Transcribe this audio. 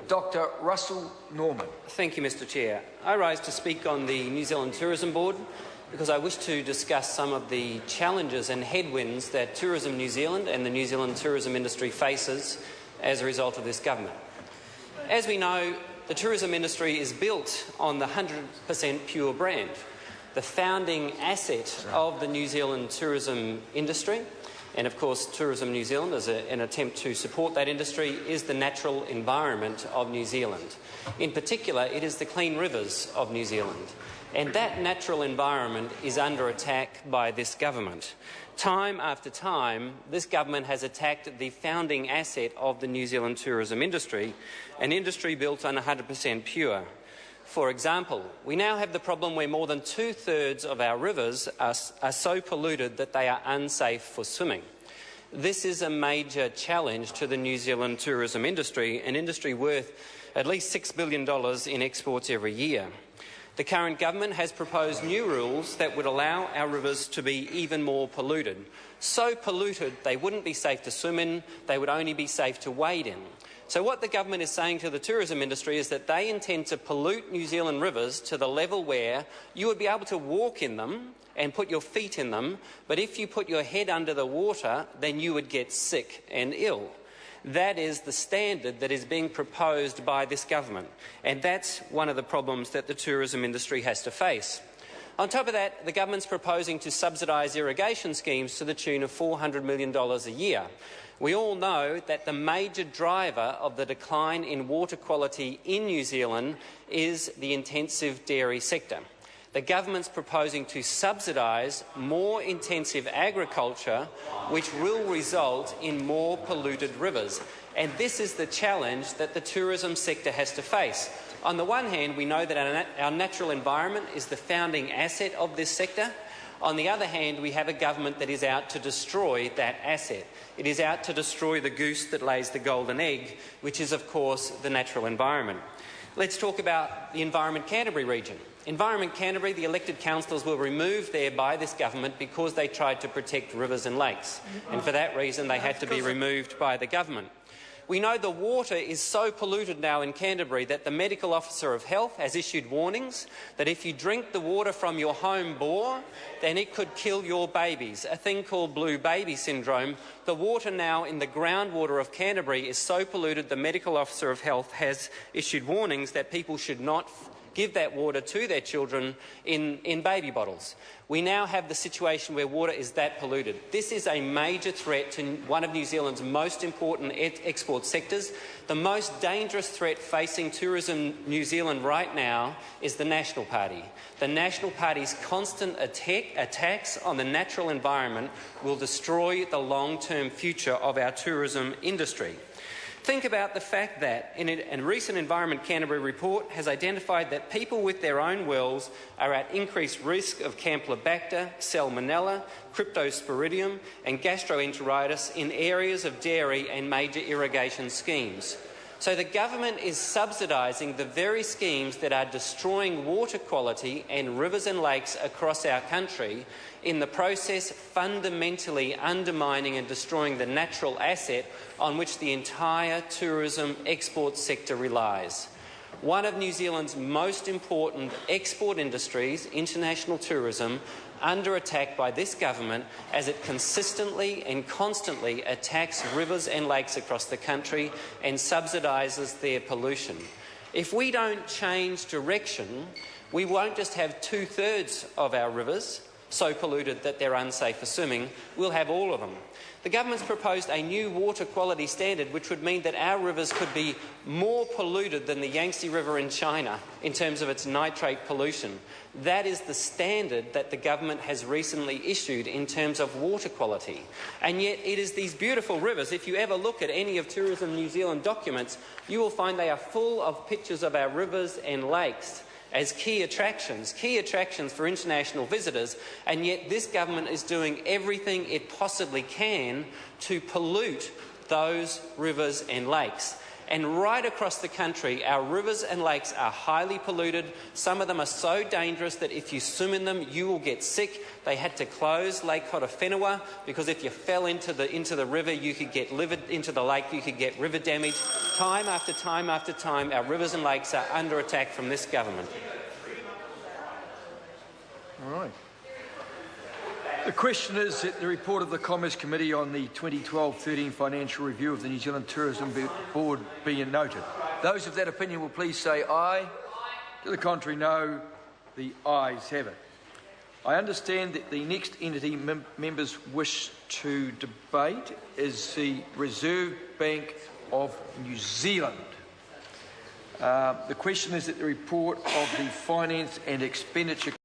Dr Russell Norman. Thank you, Mr Chair. I rise to speak on the New Zealand Tourism Board because I wish to discuss some of the challenges and headwinds that Tourism New Zealand and the New Zealand tourism industry faces as a result of this government. As we know, the tourism industry is built on the 100% pure brand, the founding asset of the New Zealand tourism industry. And of course, Tourism New Zealand, as an attempt to support that industry, is the natural environment of New Zealand. In particular, it is the clean rivers of New Zealand. And that natural environment is under attack by this government. Time after time, this government has attacked the founding asset of the New Zealand tourism industry, an industry built on 100% pure. For example, we now have the problem where more than 2/3 of our rivers are so polluted that they are unsafe for swimming. This is a major challenge to the New Zealand tourism industry, an industry worth at least $6 billion in exports every year. The current government has proposed new rules that would allow our rivers to be even more polluted. So polluted they wouldn't be safe to swim in, they would only be safe to wade in. So what the government is saying to the tourism industry is that they intend to pollute New Zealand rivers to the level where you would be able to walk in them and put your feet in them, but if you put your head under the water, then you would get sick and ill. That is the standard that is being proposed by this government, and that's one of the problems that the tourism industry has to face. On top of that, the government's proposing to subsidise irrigation schemes to the tune of $400 million a year. We all know that the major driver of the decline in water quality in New Zealand is the intensive dairy sector. The government's proposing to subsidise more intensive agriculture, which will result in more polluted rivers. And this is the challenge that the tourism sector has to face. On the one hand, we know that our natural environment is the founding asset of this sector. On the other hand, we have a government that is out to destroy that asset. It is out to destroy the goose that lays the golden egg, which is, of course, the natural environment. Let's talk about the Environment Canterbury region. Environment Canterbury, the elected councillors were removed there by this government because they tried to protect rivers and lakes. And for that reason, they had to be removed by the government. We know the water is so polluted now in Canterbury that the Medical Officer of Health has issued warnings that if you drink the water from your home bore, then it could kill your babies, a thing called blue baby syndrome. The water now in the groundwater of Canterbury is so polluted the Medical Officer of Health has issued warnings that people should not give that water to their children in baby bottles. We now have the situation where water is that polluted. This is a major threat to one of New Zealand's most important export sectors. The most dangerous threat facing Tourism New Zealand right now is the National Party. The National Party's constant attacks on the natural environment will destroy the long-term future of our tourism industry. Think about the fact that a recent Environment Canterbury report has identified that people with their own wells are at increased risk of Campylobacter, Salmonella, Cryptosporidium and gastroenteritis in areas of dairy and major irrigation schemes. So the government is subsidising the very schemes that are destroying water quality and rivers and lakes across our country, in the process fundamentally undermining and destroying the natural asset on which the entire tourism export sector relies. One of New Zealand's most important export industries, international tourism, under attack by this government as it consistently and constantly attacks rivers and lakes across the country and subsidises their pollution. If we don't change direction, we won't just have 2/3 of our rivers so polluted that they're unsafe for swimming, we'll have all of them. The government's proposed a new water quality standard which would mean that our rivers could be more polluted than the Yangtze River in China in terms of its nitrate pollution. That is the standard that the government has recently issued in terms of water quality. And yet it is these beautiful rivers. If you ever look at any of Tourism New Zealand documents, you will find they are full of pictures of our rivers and lakes as key attractions for international visitors, and yet this government is doing everything it possibly can to pollute those rivers and lakes. And right across the country, our rivers and lakes are highly polluted. Some of them are so dangerous that if you swim in them, you will get sick. They had to close Lake Kotowhenua because if you fell into the river, you could get into the lake, you could get river damage. Time after time after time, our rivers and lakes are under attack from this government. All right. The question is that the report of the Commerce Committee on the 2012-13 financial review of the New Zealand Tourism Board be noted. Those of that opinion will please say aye. To the contrary, no. The ayes have it. I understand that the next entity members wish to debate is the Reserve Bank of New Zealand. The question is that the report of the Finance and Expenditure